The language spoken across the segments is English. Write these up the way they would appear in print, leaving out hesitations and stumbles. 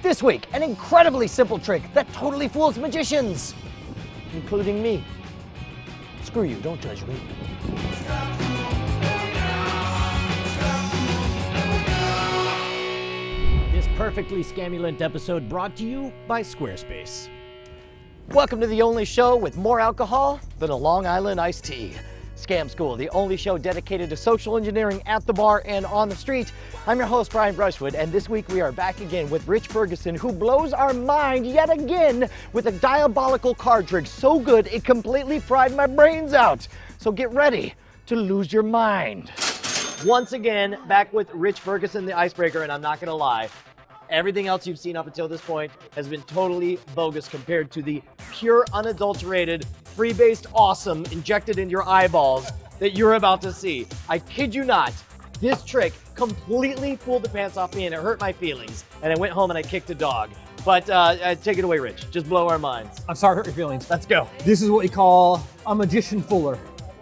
This week, an incredibly simple trick that totally fools magicians, including me. Screw you, don't judge me. This perfectly scamulent episode brought to you by Squarespace. Welcome to the only show with more alcohol than a Long Island iced tea. Scam School, the only show dedicated to social engineering at the bar and on the street. I'm your host, Brian Brushwood, and this week we are back again with Rich Ferguson, who blows our mind yet again with a diabolical card trick so good it completely fried my brains out. So get ready to lose your mind. Once again, back with Rich Ferguson, the icebreaker, and I'm not gonna lie, everything else you've seen up until this point has been totally bogus compared to the pure, unadulterated, free-based awesome injected in your eyeballs that you're about to see. I kid you not, this trick completely fooled the pants off me and it hurt my feelings. And I went home and I kicked a dog. But take it away, Rich. Just blow our minds. I'm sorry to hurt your feelings. Let's go. This is what we call a magician fooler,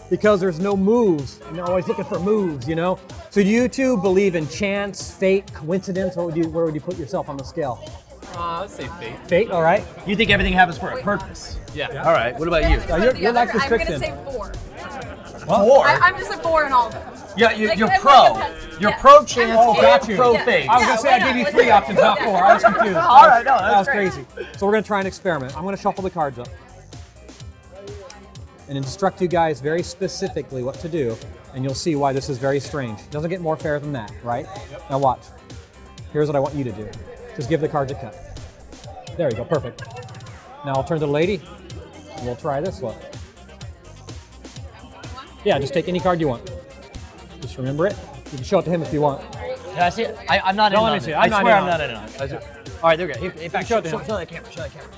because there's no moves, and they're always looking for moves, you know? So do you two believe in chance, fate, coincidence? Where would you put yourself on the scale? Let's say fate. Fate, all right. You think everything happens for a purpose? Yeah. All right, what about you? You're like this I'm trick gonna then. say 4. Four? I'm just a 4 in all of them. Yeah, Like, you're I'm pro. like a peasant. You're Yeah. pro chance Oh, got and you. pro Yeah. fate. I was gonna say I gave you 3 options, not 4. I was confused. All right, no, that was that's crazy. So we're gonna try an experiment. I'm gonna shuffle the cards up and instruct you guys very specifically what to do, and you'll see why this is very strange. It doesn't get more fair than that, right? Yep. Now watch. Here's what I want you to do. Just give the cards a cut. There you go, perfect. Now I'll turn to the lady, and we'll try this one. Yeah, just take any card you want. Just remember it. You can show it to him if you want. Can I see it? I'm not in Don't on let me it. see it. I I'm not swear in I'm on not it. in on it. All right, there we go. In fact, show show it to him. that camera. Show that camera.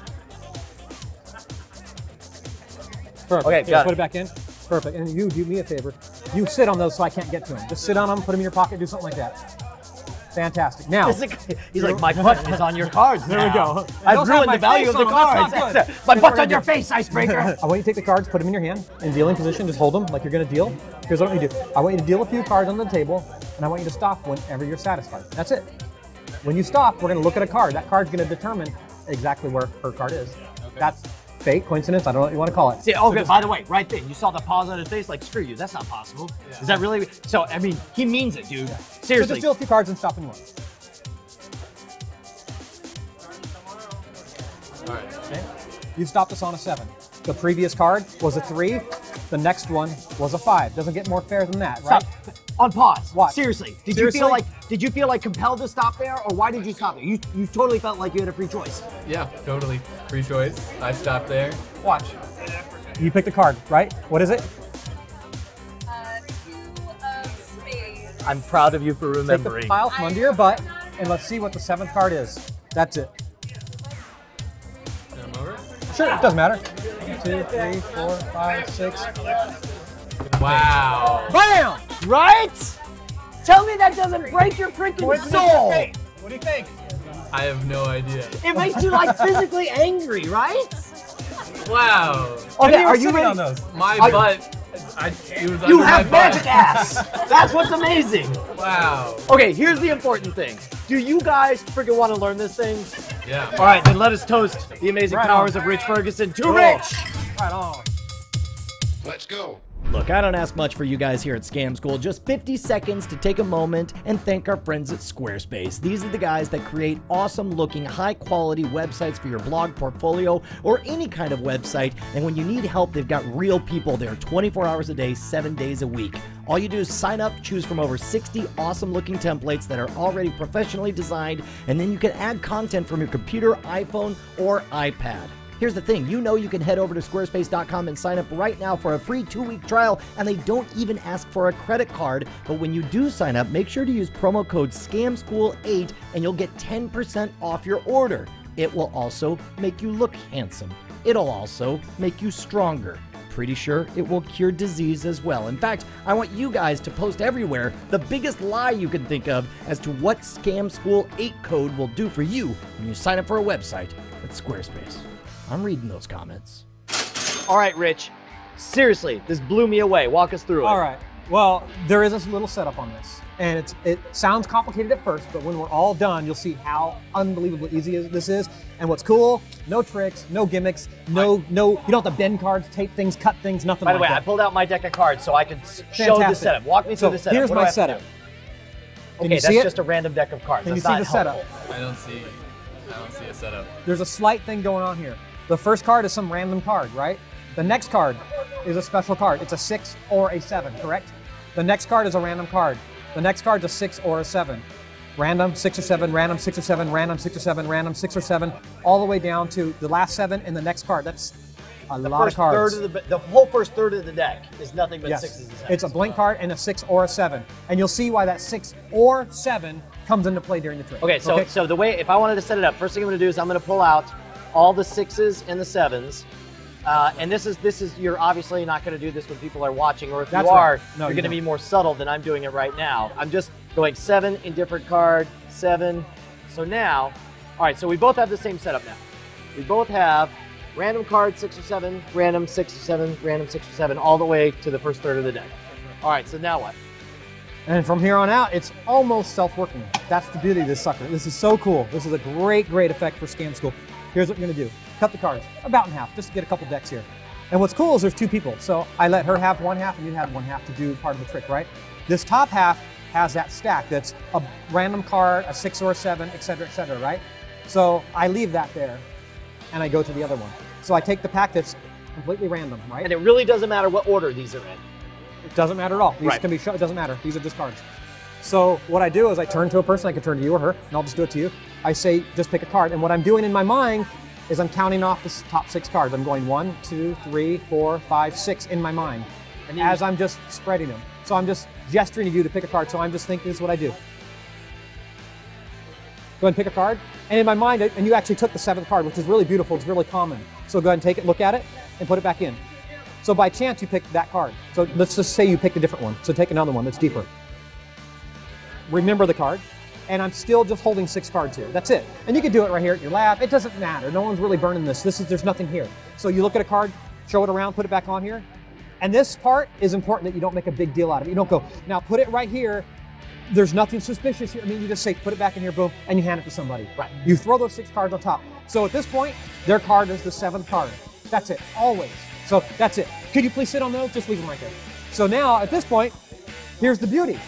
Perfect. Okay, Here, got put it. it back in. Perfect. And you do me a favor. You sit on those so I can't get to them. Just sit on them, put them in your pocket, do something like that. Fantastic. Now, He's like, my butt is on your cards. There we go. I've Don't have ruined my the value face of the on 'em. That's cards. not good. My Here's butt's what on we're your gonna face, icebreaker. I want you to take the cards, put them in your hand, in dealing position, just hold them like you're gonna deal. Here's what I want you to do. I want you to deal a few cards on the table, and I want you to stop whenever you're satisfied. That's it. When you stop, we're gonna look at a card. That card's gonna determine exactly where her card is. Okay. That's fate, coincidence, I don't know what you wanna call it. See, okay, by the way, right then, you saw the pause on his face, like, screw you, that's not possible. Yeah. Is that really? So, I mean, he means it, dude. Yeah. Seriously. So just deal a few cards and stop when you want. All right. Okay. You stopped us on a 7. The previous card was a 3. The next one was a 5. Doesn't get more fair than that, right? Stop. On pause. What? Seriously. Seriously? Did you feel like compelled to stop there, or why did you stop there? You totally felt like you had a free choice. Yeah, totally. Free choice. I stopped there. Watch. You picked a card, right? What is it? 2 of spades. I'm proud of you for Take remembering. the pile from under your butt, and let's see what the 7th card is. That's it. I'm over. Sure, it doesn't matter. 2, 3, 4, 5, 6. Wow. Bam! Right? Tell me that doesn't break your freaking soul. What do you think? I have no idea. It makes you like physically angry, right? Wow. Okay, are you ready? on those? My Are- butt. It was You under have my magic butt. ass. That's what's amazing. Wow. Okay, here's the important thing. Do you guys freaking want to learn this thing? Yeah. All right, then let us toast the amazing Right powers on. of Rich Ferguson to Cool. Rich. Right on. Let's go. Look, I don't ask much for you guys here at Scam School. Just 50 seconds to take a moment and thank our friends at Squarespace. These are the guys that create awesome-looking, high-quality websites for your blog portfolio or any kind of website. And when you need help, they've got real people there 24 hours a day, 7 days a week. All you do is sign up, choose from over 60 awesome-looking templates that are already professionally designed, and then you can add content from your computer, iPhone, or iPad. Here's the thing, you know you can head over to squarespace.com and sign up right now for a free 2-week trial, and they don't even ask for a credit card. But when you do sign up, make sure to use promo code SCAMSCHOOL8 and you'll get 10% off your order. It will also make you look handsome. It'll also make you stronger. Pretty sure it will cure disease as well. In fact, I want you guys to post everywhere the biggest lie you can think of as to what Scam School 8 code will do for you when you sign up for a website at Squarespace. I'm reading those comments. All right, Rich. Seriously, this blew me away. Walk us through it. All right. Well, there is a little setup on this, and it sounds complicated at first, but when we're all done, you'll see how unbelievably easy this is. And what's cool, no tricks, no gimmicks, no, you don't have to bend cards, tape things, cut things, nothing By the like way, that. I pulled out my deck of cards so I could show the setup. Walk me through the setup. Here's What do I my have to setup. do? Can Okay, you see that's it? just a random deck of cards. Can you That's see not the setup? helpful. I don't see a setup. There's a slight thing going on here. The first card is some random card, right? The next card is a special card. It's a 6 or a 7, correct? The next card is a random card. The next card is a 6 or a 7. Random 6 or 7, random 6 or 7, random 6 or 7, random 6 or 7, all the way down to the last 7 and the next card. That's a lot of cards. The whole first third of the deck is nothing but Yes. 6s and 7s. It's a blank card and a 6 or a 7. And you'll see why that 6 or 7 comes into play during the trick. Okay, so the way, if I wanted to set it up, first thing I'm going to do is I'm going to pull out all the 6s and the 7s. And this is you're obviously not going to do this when people are watching, or if That's you are, right. No, you're you going to don't. be more subtle than I'm doing it right now. I'm just going 7 in different card, 7. So now, all right, so we both have the same setup now. We both have random card 6 or 7, random 6 or 7, random 6 or 7, all the way to the first third of the deck. All right, so now what? And from here on out, it's almost self-working. That's the beauty of this sucker. This is so cool. This is a great, great effect for Scam School. Here's what you're gonna do. Cut the cards about in half, just to get a couple decks here. And what's cool is there's 2 people. So I let her have one half and you have one half to do part of the trick, right? This top half has that stack that's a random card, a 6 or a 7, et cetera, right? So I leave that there and I go to the other one. So I take the pack that's completely random, right? And it really doesn't matter what order these are in. It doesn't matter at all. These Right. can be shown, it doesn't matter. These are just cards. So what I do is I turn to a person, I can turn to you or her, and I'll just do it to you. I say, just pick a card. And what I'm doing in my mind is I'm counting off the top 6 cards. I'm going 1, 2, 3, 4, 5, 6 in my mind. And As I'm just spreading them. So I'm just gesturing to you to pick a card. So I'm just thinking this is what I do. Go ahead and pick a card. And in my mind, and you actually took the 7th card, which is really beautiful. It's really common. So go ahead and take it, look at it, and put it back in. So by chance, you picked that card. So let's just say you picked a different one. So take another one that's deeper. Remember the card. And I'm still just holding 6 cards here. That's it. And you can do it right here at your lap. It doesn't matter. No one's really burning this. There's nothing here. So you look at a card, show it around, put it back on here. And this part is important that you don't make a big deal out of it. You don't go, now put it right here. There's nothing suspicious here. I mean, you just say, put it back in here, boom, and you hand it to somebody. Right. You throw those 6 cards on top. So at this point, their card is the 7th card. That's it, always. So that's it. Could you please sit on those? Just leave them right there. So now, at this point, here's the beauty.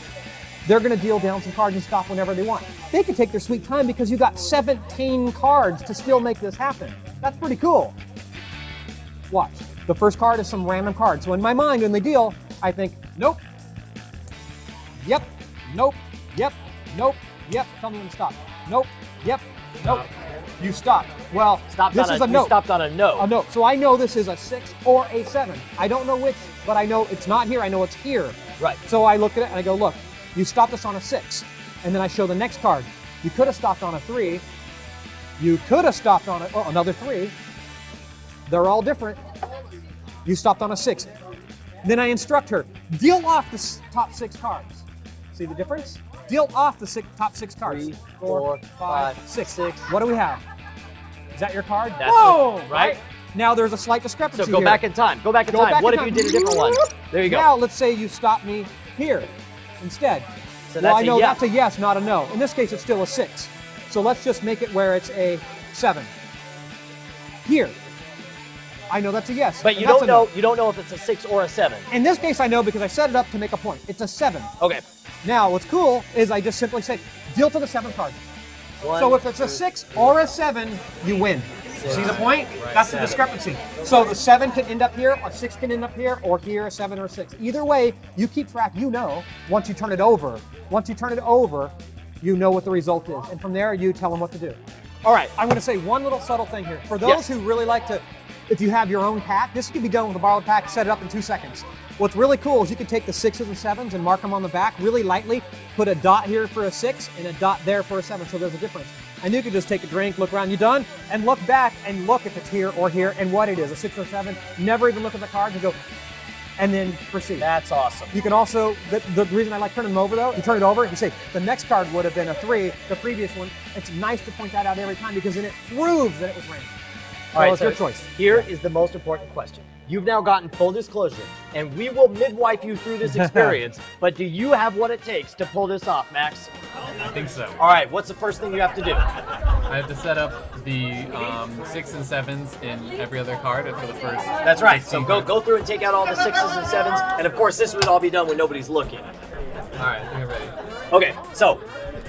They're gonna deal down some cards and stop whenever they want. They can take their sweet time because you got 17 cards to still make this happen. That's pretty cool. Watch. The first card is some random card. So in my mind, when they deal, I think, nope, yep, nope, yep, nope, yep. Tell me when to stop. Nope, yep, nope. You stopped. Well, this is a You note. stopped on a no. A note. So I know this is a 6 or a 7. I don't know which, but I know it's not here. I know it's here. Right. So I look at it and I go, look, you stopped us on a 6. And then I show the next card. You could have stopped on a 3. You could have stopped on another 3. They're all different. You stopped on a 6. Then I instruct her, deal off the top 6 cards. See the difference? Deal off the top 6 cards. 3, 4, 4, 5, 5, 6. 6. What do we have? Is that your card? That's Whoa! it, right? Now there's a slight discrepancy So go here. back in time. Go back in Go time. back What in if you time. did a different one? There you go. Now let's say you stop me here instead. So Well, that's I a know yes. that's a yes, not a no. In this case, it's still a 6. So let's just make it where it's a 7. Here. I know that's a yes. But you That's don't a no. know. You don't know if it's a 6 or a 7. In this case, I know because I set it up to make a point. It's a 7. Okay. Now, what's cool is I just simply say, deal to the 7th card. One, So if it's a 2, 6 or a 7, you win. Six. See the point? That's the 7. discrepancy. So the 7 can end up here, or 6 can end up here, or here, a 7 or a 6. Either way, you keep track. You know once you turn it over. Once you turn it over, you know what the result is. And from there, you tell them what to do. All right, I'm going to say one little subtle thing here. For those Yes. who really like to, if you have your own pack, this can be done with a borrowed pack, set it up in 2 seconds. What's really cool is you can take the 6s and 7s and mark them on the back really lightly, put a dot here for a 6 and a dot there for a 7, so there's a difference. And you can just take a drink, look around, you done, and look back and look if it's here or here and what it is, a 6 or 7. Never even look at the cards and go, and then proceed. That's awesome. You can also, the reason I like turning them over though, you turn it over, you say, the next card would have been a 3, the previous one. It's nice to point that out every time because then it proves that it was random. All right, it's so your choice. Here is the most important question. You've now gotten full disclosure, and we will midwife you through this experience, but do you have what it takes to pull this off, Max? I think so. All right, what's the first thing you have to do? I have to set up the 6s and 7s in every other card for the first. That's right, so 16 go cards. through and take out all the 6s and 7s, and of course this would all be done when nobody's looking. All right, I think I'm ready. Okay, so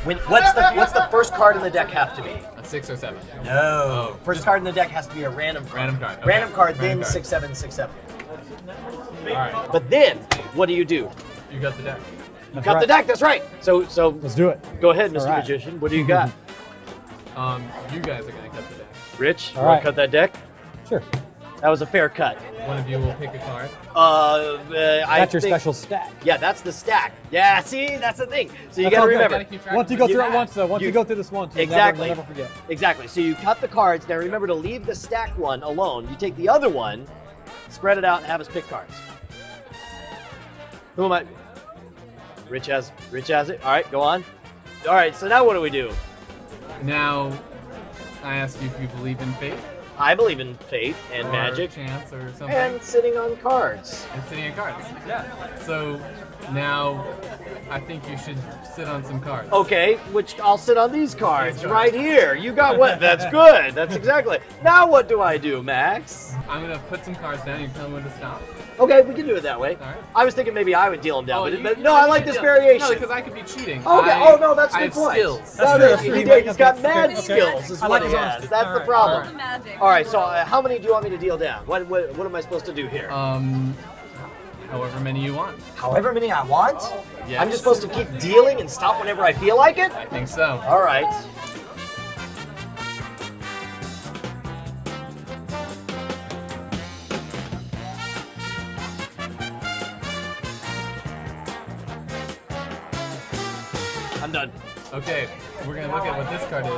what's the first card in the deck have to be? A 6 or 7. No. First card in the deck has to be a random card. Random card. Okay. Random card, Random then card. 6, 7, 6, 7. All right. But then, what do? You got the deck. got the deck, that's right. So Let's do it. go ahead, Mr. All right. Magician. What do you got? You guys are gonna cut the deck. Rich, you All want right. to cut that deck? Sure. That was a fair cut. One of you will pick a card. That's your think- special stack. Yeah, that's the stack. Yeah, see, that's the thing. So you That's got to all good. remember. Gotta keep track Once you of go it. through it Yeah. once, though, once you go through this once, you'll Exactly. never forget. Exactly. So you cut the cards. Now remember to leave the stack one alone. You take the other one, spread it out, and have us pick cards. Who am I? Rich has it. All right, go on. All right, so now what do we do? Now, I ask you if you believe in fate. I believe in fate and or magic chance, or something. and sitting on cards. And sitting in cards. Yeah. So now, I think you should sit on some cards. Okay, which I'll sit on these cards These right cards. here. You got what? That's good. That's exactly. Now what do I do, Max? I'm gonna put some cards down. You tell me when to stop. Okay, we can do it that way. All right. I was thinking maybe I would deal them down, Oh, but no, I like this variation. No, because I could be cheating. Okay. Oh no, that's a I good have point. skills. No, That's he true. did. He's got Okay. mad Okay. skills. Is I what like he his has. honesty. That's the All right. problem. The magic. All right. So how many do you want me to deal down? What am I supposed to do here? However many you want. However many I want. Yes. I'm just supposed to keep dealing and stop whenever I feel like it. I think so. All right. I'm done. Okay, we're gonna look at what this card is.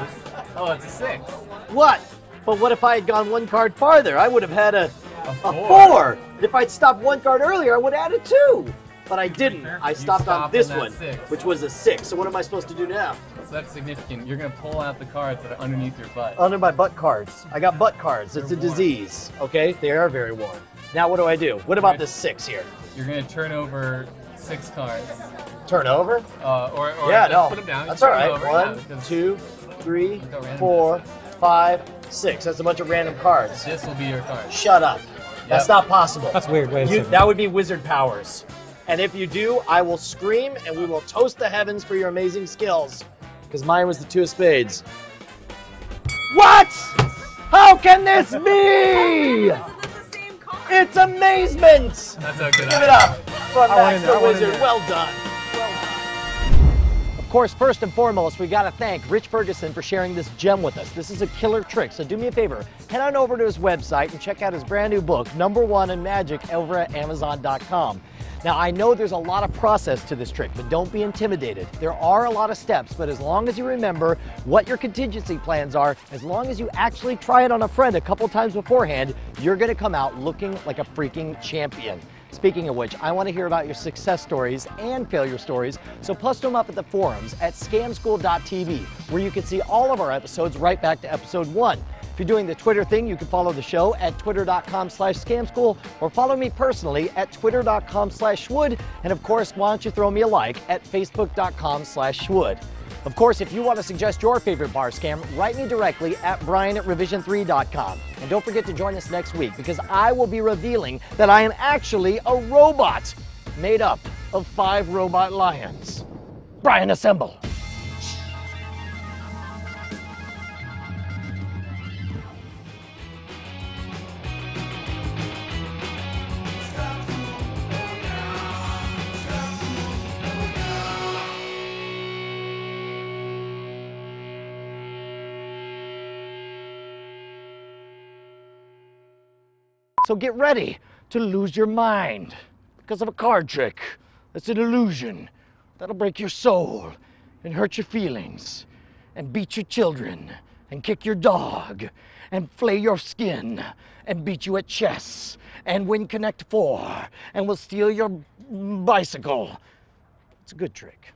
Oh, it's a 6. What? But what if I had gone one card farther? I would have had a four. 4. If I'd stopped one card earlier, I would have added 2. But I didn't. I You stopped on stopped this on that one, 6. which was a 6. So what am I supposed to do now? So that's significant. You're gonna pull out the cards that are underneath your butt. Under my butt cards. I got butt cards. It's a disease. Okay? They are very warm. Now what do I do? What about this 6 here? You're gonna turn over 6 cards. Turn over? Or Yeah, just no. put them down. That's Turn all right. them over. 1, Yeah, because 2, 3, Look how random 4, this 5, 6. That's a bunch of random cards. This will be your card. Shut up. That's not possible. That's weird. Wait a second. That would be wizard powers. And if you do, I will scream and we will toast the heavens for your amazing skills. Because mine was the 2 of spades. What? How can this be? That's the same card. It's amazement. That's a good Give it up for I Max went in there, the I went in Wizard. there. Well done. Of course, first and foremost, we got to thank Rich Ferguson for sharing this gem with us. This is a killer trick, so do me a favor. Head on over to his website and check out his brand new book, #1 in Magic, over at Amazon.com. Now, I know there's a lot of process to this trick, but don't be intimidated. There are a lot of steps, but as long as you remember what your contingency plans are, as long as you actually try it on a friend a couple times beforehand, you're gonna come out looking like a freaking champion. Speaking of which, I want to hear about your success stories and failure stories, so post them up at the forums at scamschool.tv, where you can see all of our episodes right back to episode 1. If you're doing the Twitter thing, you can follow the show at twitter.com/scamschool, or follow me personally at twitter.com/schwood, and of course, why don't you throw me a like at facebook.com/schwood. Of course, if you want to suggest your favorite bar scam, write me directly at brian@revision3.com. And don't forget to join us next week, because I will be revealing that I am actually a robot made up of 5 robot lions. Brian, assemble. So get ready to lose your mind because of a card trick. That's an illusion that'll break your soul and hurt your feelings and beat your children and kick your dog and flay your skin and beat you at chess and win Connect 4 and will steal your bicycle. It's a good trick.